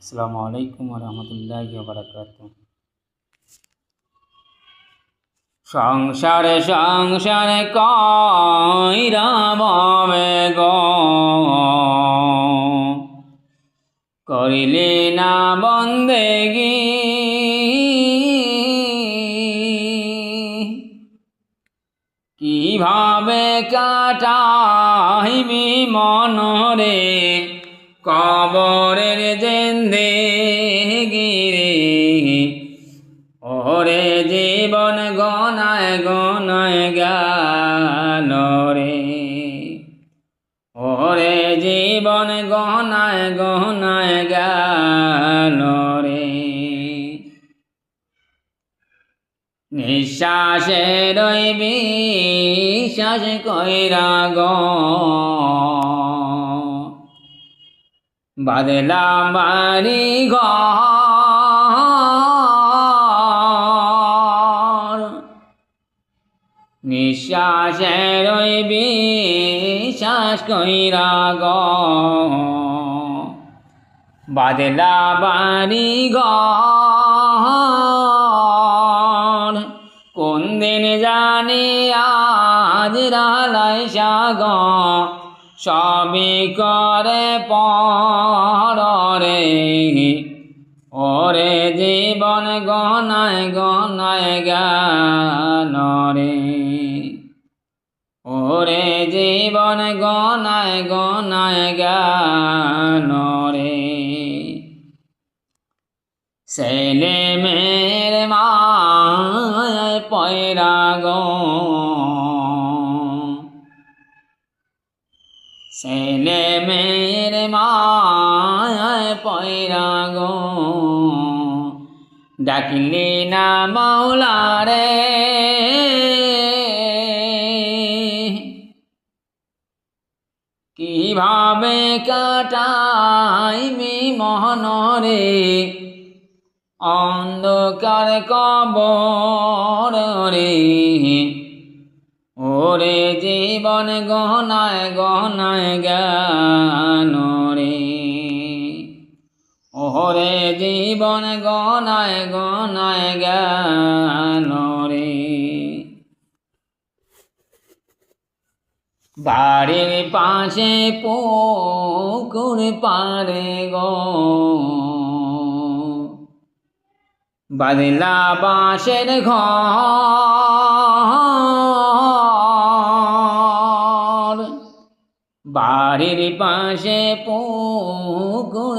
আসসালামু আলাইকুম ওয়া রাহমাতুল্লাহি ওয়া বারাকাতুহু। সংসারে সংসারে কইরা ববে গো, করিলি না বন্দেগি। কিভাবে কাটাইবি মনরে কবরের জিন্দেগি রে। ওরে জীবন গনায় গনায় গেল রে, ওরে জীবন গনায় গনায় গেল রে। নিঃশ্বাসে রইবি শ্বাস কইরা গো, বাদলাম বাড়ি ঘর। নিঃশ্বাসে রইবি শ্বাস কইরা গো, বাদলা বাড়ি ঘর। কোন দিন জানি আজ রালাই সাগ, সবই করে পরে। ওরে জীবন গনায় গনায় গেল রে, ওরে জীবন গনায় গনায় গেল রে। ছেলে মেয়ের মায় পয়রা গো, ছেলে মেয়ের মায় পয়রা গো। ডাকিলি না মাওলা রে, কিভাবে কাটাইবি মহনরে অন্ধকার কবর রে। ওরে জীবন গনায় গনায় গেল রে, ওরে জীবন গনায় গনায় গেল রে। বাড়ির পাশে পুকুর পারে গো, বাদলা বাঁশের ঘর। বাড়ির পাশে পুকুর